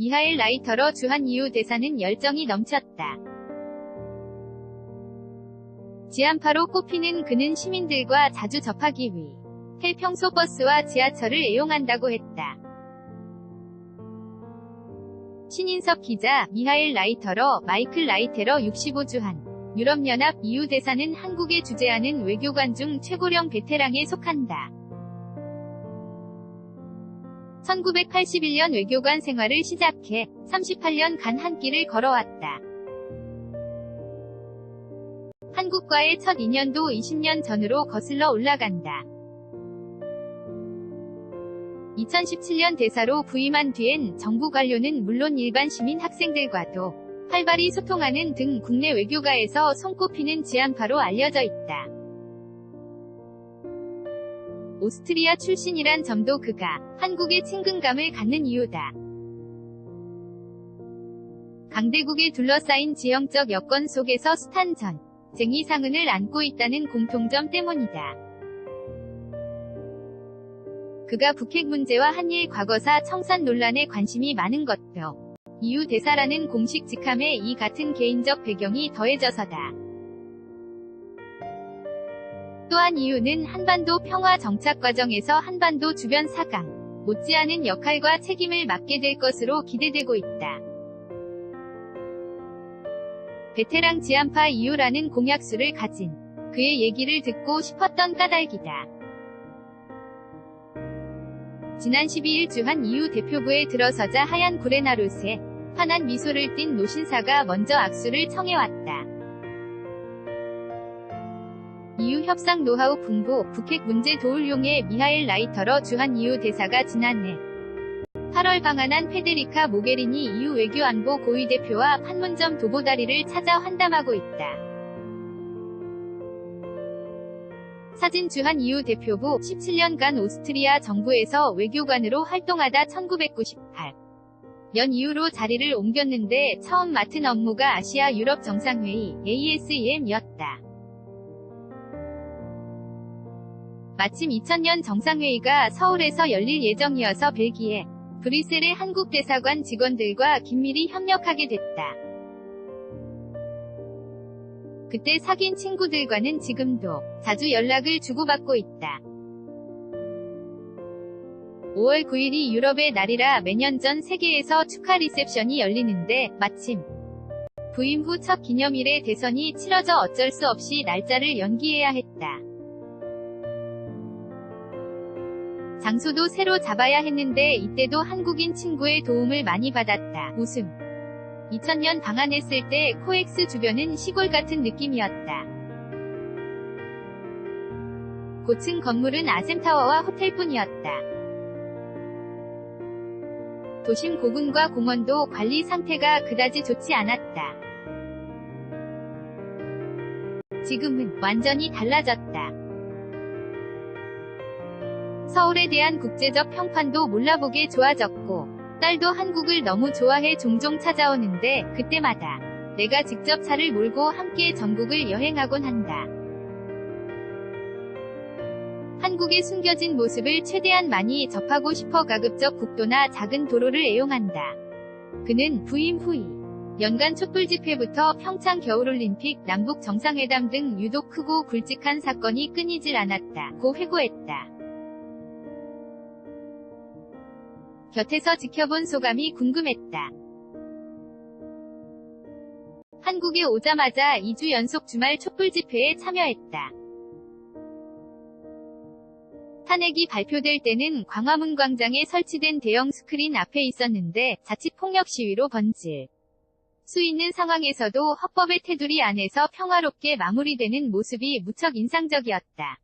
미하엘 라이터러 주한 이유 대사는 열정이 넘쳤다. 지안파로 꼽히는 그는 시민들과 자주 접하기 위해 평소 버스와 지하철을 애용한다고 했다. 신인석 기자, 미하엘 라이터러, 마이클 라이테러 65주한 유럽연합 EU 대사는 한국에 주재하는 외교관 중 최고령 베테랑에 속한다. 1981년 외교관 생활을 시작해 38년간 한 길을 걸어왔다. 한국과의 첫 인연도 20년 전으로 거슬러 올라간다. 2017년 대사로 부임한 뒤엔 정부 관료는 물론 일반 시민 학생들과도 활발히 소통하는 등 국내 외교가에서 손꼽히는 지안파로 알려져 있다. 오스트리아 출신이란 점도 그가 한국에 친근감을 갖는 이유다. 강대국에 둘러싸인 지형적 여건 속에서 숱한 전쟁이 상흔을 안고 있다는 공통점 때문이다. 그가 북핵 문제와 한일 과거사 청산 논란에 관심이 많은 것도 EU 대사라는 공식 직함에 이 같은 개인적 배경이 더해져서다. 또한 이유는 한반도 평화 정착 과정에서 한반도 주변 사강 못지않은 역할과 책임을 맡게 될 것으로 기대되고 있다. 베테랑 지안파 이유라는 공약수를 가진 그의 얘기를 듣고 싶었던 까닭이다. 지난 12일 주한 EU 대표부에 들어서자 하얀 구레나룻에 환한 미소를 띤 노신사가 먼저 악수를 청해왔다. EU 협상 노하우 풍부, 북핵 문제 도울용의 미하엘 라이터러 주한 EU 대사가 지난해 8월 방한한 페데리카 모게리니 EU 외교안보 고위대표와 판문점 도보다리를 찾아 환담하고 있다. 사진 주한 EU 대표부 17년간 오스트리아 정부에서 외교관으로 활동하다 1998년 이후로 자리를 옮겼는데 처음 맡은 업무가 아시아 유럽 정상회의 ASEM이었다. 마침 2000년 정상회의가 서울에서 열릴 예정이어서 벨기에 브뤼셀의 한국 대사관 직원들과 긴밀히 협력하게 됐다. 그때 사귄 친구들과는 지금도 자주 연락을 주고받고 있다. 5월 9일이 유럽의 날이라 매년 전 세계에서 축하 리셉션이 열리는데 마침 부임 후 첫 기념일에 대선이 치러져 어쩔 수 없이 날짜를 연기해야 했다. 장소도 새로 잡아야 했는데 이때도 한국인 친구의 도움을 많이 받았다. 웃음. 2000년 방한했을 때 코엑스 주변은 시골 같은 느낌이었다. 고층 건물은 아셈타워와 호텔뿐이었다. 도심 고군과 공원도 관리 상태가 그다지 좋지 않았다. 지금은 완전히 달라졌다. 서울에 대한 국제적 평판도 몰라보게 좋아졌고 딸도 한국을 너무 좋아해 종종 찾아오는데 그때마다 내가 직접 차를 몰고 함께 전국을 여행하곤 한다. 한국의 숨겨진 모습을 최대한 많이 접하고 싶어 가급적 국도나 작은 도로를 애용한다. 그는 부임 후이 연간 촛불 집회부터 평창 겨울올림픽, 남북 정상회담 등 유독 크고 굵직한 사건이 끊이질 않았다고 회고했다. 곁에서 지켜본 소감이 궁금했다. 한국에 오자마자 2주 연속 주말 촛불 집회에 참여했다. 탄핵이 발표될 때는 광화문 광장에 설치된 대형 스크린 앞에 있었는데 자칫 폭력 시위로 번질 수 있는 상황에서도 헌법의 테두리 안에서 평화롭게 마무리되는 모습이 무척 인상적이었다.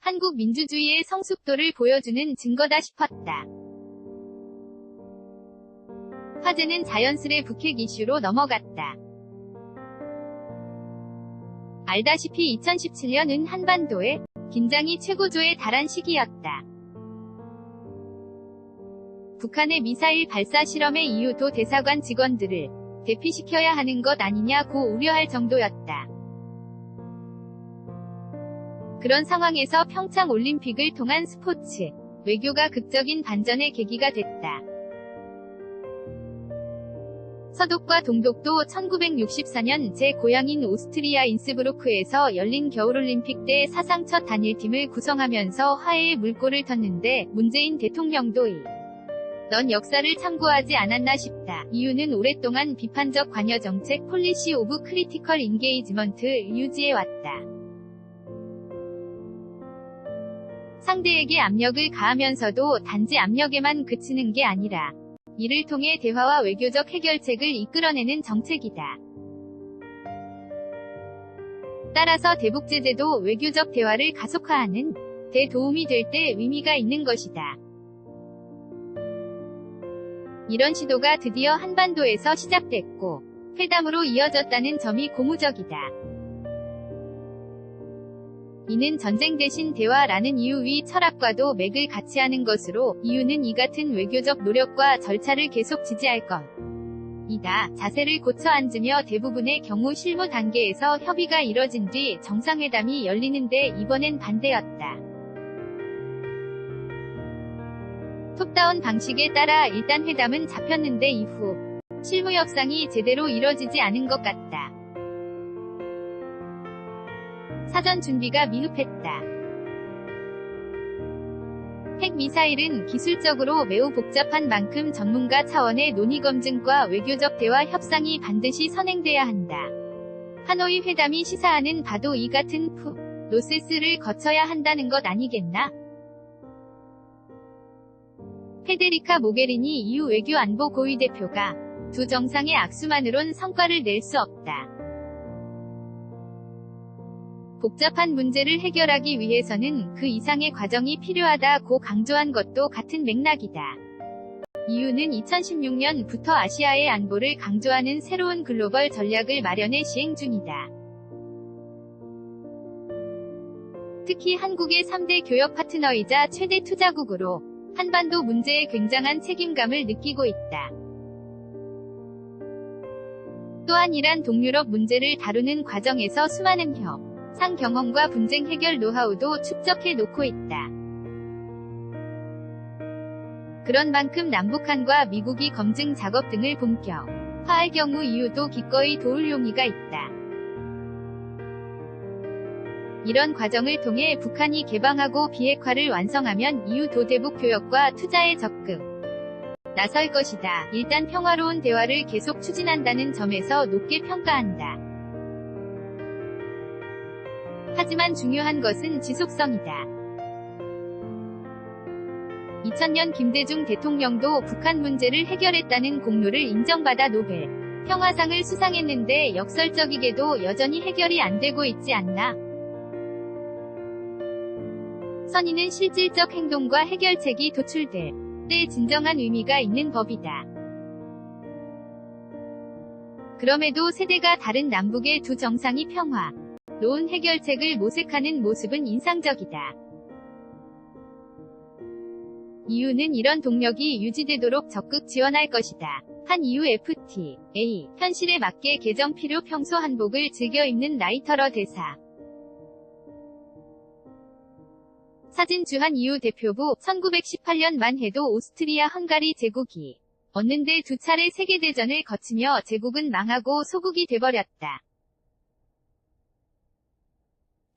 한국 민주주의의 성숙도를 보여주는 증거다 싶었다. 화제는 자연스레 북핵 이슈로 넘어갔다. 알다시피 2017년은 한반도의 긴장이 최고조에 달한 시기였다. 북한의 미사일 발사 실험의 이유도 대사관 직원들을 대피시켜야 하는 것 아니냐고 우려할 정도였다. 그런 상황에서 평창 올림픽을 통한 스포츠 외교가 극적인 반전의 계기가 됐다. 서독과 동독도 1964년 제 고향인 오스트리아 인스브루크에서 열린 겨울올림픽 때 사상 첫 단일팀을 구성하면서 화해의 물꼬를 텄는데 문재인 대통령도 넌 역사를 참고하지 않았나 싶다. 이유는 오랫동안 비판적 관여 정책 폴리시 오브 크리티컬 인게이지먼트를 유지해왔다. 상대에게 압력을 가하면서도 단지 압력에만 그치는 게 아니라 이를 통해 대화와 외교적 해결책을 이끌어내는 정책이다. 따라서 대북 제재도 외교적 대화를 가속화하는 데 도움이 될 때 의미가 있는 것이다. 이런 시도가 드디어 한반도에서 시작됐고 회담으로 이어졌다는 점이 고무적이다. 이는 전쟁 대신 대화라는 이유의 철학과도 맥을 같이 하는 것으로 이유는 이 같은 외교적 노력과 절차를 계속 지지할 것이다. 자세를 고쳐 앉으며 대부분의 경우 실무 단계에서 협의가 이뤄진 뒤 정상회담이 열리는데 이번엔 반대였다. 톱다운 방식에 따라 일단 회담은 잡혔는데 이후 실무 협상이 제대로 이뤄지지 않은 것 같다. 사전 준비가 미흡했다. 핵미사일은 기술적으로 매우 복잡한 만큼 전문가 차원의 논의 검증과 외교적 대화 협상이 반드시 선행돼야 한다. 하노이 회담이 시사하는 바도 이 같은 프로세스를 거쳐야 한다는 것 아니겠나? 페데리카 모게리니 EU 외교안보 고위대표가 두 정상의 악수만으론 성과를 낼 수 없다. 복잡한 문제를 해결하기 위해서는 그 이상의 과정이 필요하다고 강조한 것도 같은 맥락이다. EU는 2016년부터 아시아의 안보를 강조하는 새로운 글로벌 전략을 마련해 시행 중이다. 특히 한국의 3대 교역 파트너이자 최대 투자국으로 한반도 문제에 굉장한 책임감을 느끼고 있다. 또한 이란 동유럽 문제를 다루는 과정에서 수많은 상 경험과 분쟁 해결 노하우도 축적해 놓고 있다. 그런 만큼 남북한과 미국이 검증 작업 등을 본격화할 경우 EU도 기꺼이 도울 용의가 있다. 이런 과정을 통해 북한이 개방하고 비핵화를 완성하면 EU도 대북 교역과 투자에 적극 나설 것이다. 일단 평화로운 대화를 계속 추진한다는 점에서 높게 평가한다. 하지만 중요한 것은 지속성이다. 2000년 김대중 대통령도 북한 문제를 해결했다는 공로를 인정받아 노벨 평화상을 수상했는데 역설적이게도 여전히 해결이 안 되고 있지 않나? 선의는 실질적 행동과 해결책이 도출될 때 진정한 의미가 있는 법이다. 그럼에도 세대가 다른 남북의 두 정상이 평화로운 해결책을 모색하는 모습은 인상적이다. EU는 이런 동력이 유지되도록 적극 지원할 것이다. 한 EU FTA 현실에 맞게 개정 필요 평소 한복을 즐겨 입는 라이터러 대사 사진 주한 EU 대표부 1918년만 해도 오스트리아 헝가리 제국이 얻는데 두 차례 세계대전을 거치며 제국은 망하고 소국이 돼버렸다.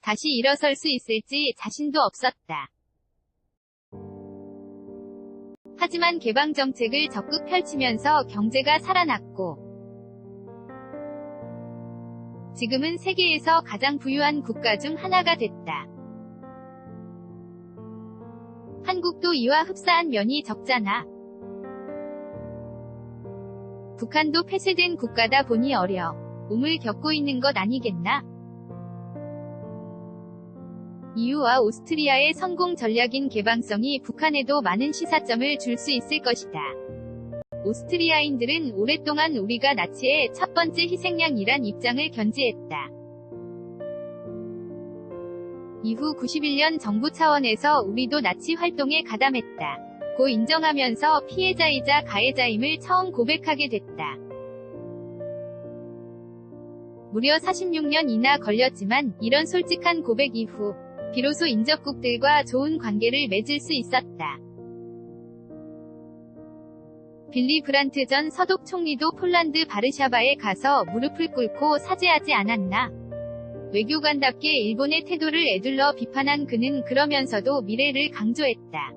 다시 일어설 수 있을지 자신도 없었다. 하지만 개방정책을 적극 펼치면서 경제가 살아났고 지금은 세계에서 가장 부유한 국가 중 하나가 됐다. 한국도 이와 흡사한 면이 적잖아. 북한도 폐쇄된 국가다 보니 어려움을 겪고 있는 것 아니겠나? EU와 오스트리아의 성공 전략인 개방성이 북한에도 많은 시사점을 줄 수 있을 것이다. 오스트리아인들은 오랫동안 우리가 나치의 첫 번째 희생양이란 입장을 견지했다. 이후 91년 정부 차원에서 우리도 나치 활동에 가담했다. 고 인정하면서 피해자이자 가해자임을 처음 고백하게 됐다. 무려 46년이나 걸렸지만 이런 솔직한 고백 이후 비로소 인접국들과 좋은 관계를 맺을 수 있었다. 빌리 브란트 전 서독 총리도 폴란드 바르샤바에 가서 무릎을 꿇고 사죄하지 않았나? 외교관답게 일본의 태도를 에둘러 비판한 그는 그러면서도 미래를 강조했다.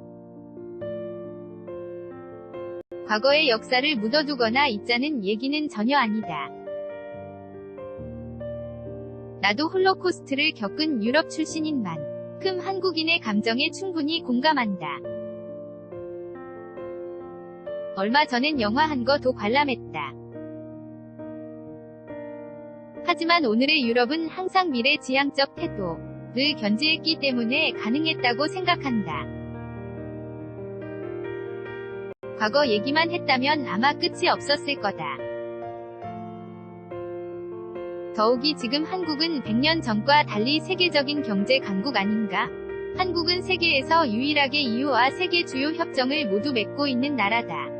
과거의 역사를 묻어두거나 잊자는 얘기는 전혀 아니다. 나도 홀로코스트를 겪은 유럽 출신인 만큼 한국인의 감정에 충분히 공감한다. 얼마 전엔 영화 한 거 도 관람했다. 하지만 오늘의 유럽은 항상 미래지향적 태도를 견지했기 때문에 가능했다고 생각한다. 과거 얘기만 했다면 아마 끝이 없었을 거다. 더욱이 지금 한국은 100년 전과 달리 세계적인 경제 강국 아닌가? 한국은 세계에서 유일하게 EU와 세계 주요 협정을 모두 맺고 있는 나라다.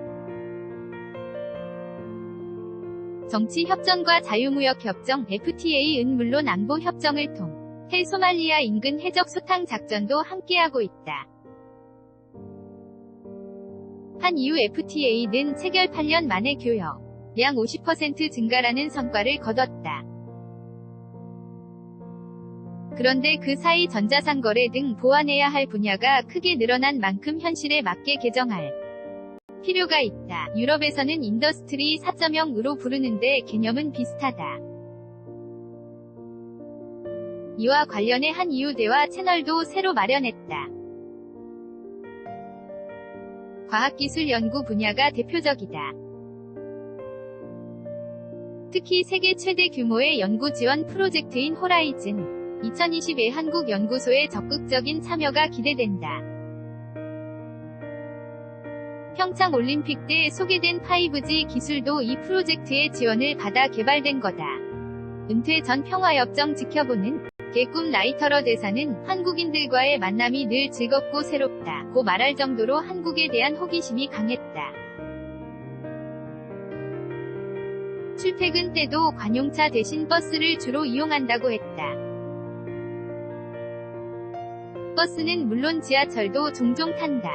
정치협정과 자유무역협정 FTA은 물론 안보협정을 통해 소말리아 인근 해적 소탕 작전도 함께하고 있다. 한 이후 FTA는 체결 8년 만에 교역 량 50% 증가라는 성과를 거뒀다. 그런데 그 사이 전자상거래 등 보완해야 할 분야가 크게 늘어난 만큼 현실에 맞게 개정할 필요가 있다. 유럽에서는 인더스트리 4.0으로 부르는데 개념은 비슷하다. 이와 관련해 한 이후 대화 채널도 새로 마련했다. 과학기술 연구 분야가 대표적이다. 특히 세계 최대 규모의 연구 지원 프로젝트인 호라이즌 2020의 한국 연구소의 적극적인 참여가 기대된다. 평창 올림픽 때 소개된 5G 기술도 이 프로젝트의 지원을 받아 개발된 거다. 은퇴 전 평화협정 지켜보는 개꿈 라이터러 대사는 한국인들과의 만남이 늘 즐겁고 새롭다고 말할 정도로 한국에 대한 호기심이 강했다. 출퇴근 때도 관용차 대신 버스를 주로 이용한다고 했다. 버스는 물론 지하철도 종종 탄다.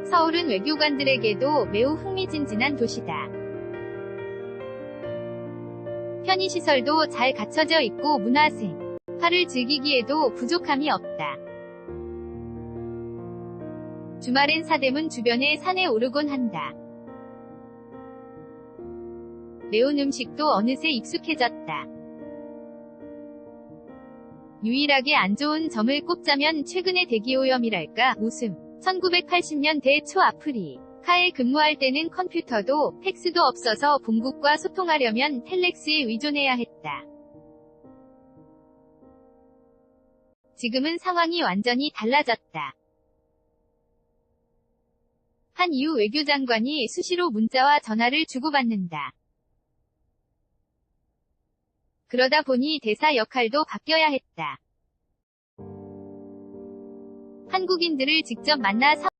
서울은 외교관들에게도 매우 흥미진진한 도시다. 편의시설도 잘 갖춰져 있고 문화생활을 즐기기에도 부족함이 없다. 주말엔 사대문 주변에 산에 오르곤 한다. 매운 음식도 어느새 익숙해졌다. 유일하게 안 좋은 점을 꼽자면 최근의 대기오염이랄까 웃음. 1980년대 초 아프리카에 근무할 때는 컴퓨터도 팩스도 없어서 본국과 소통하려면 텔렉스에 의존해야 했다. 지금은 상황이 완전히 달라졌다. 한 이후 외교장관이 수시로 문자와 전화를 주고받는다. 그러다 보니 대사 역할도 바뀌어야 했다. 한국인들을 직접 만나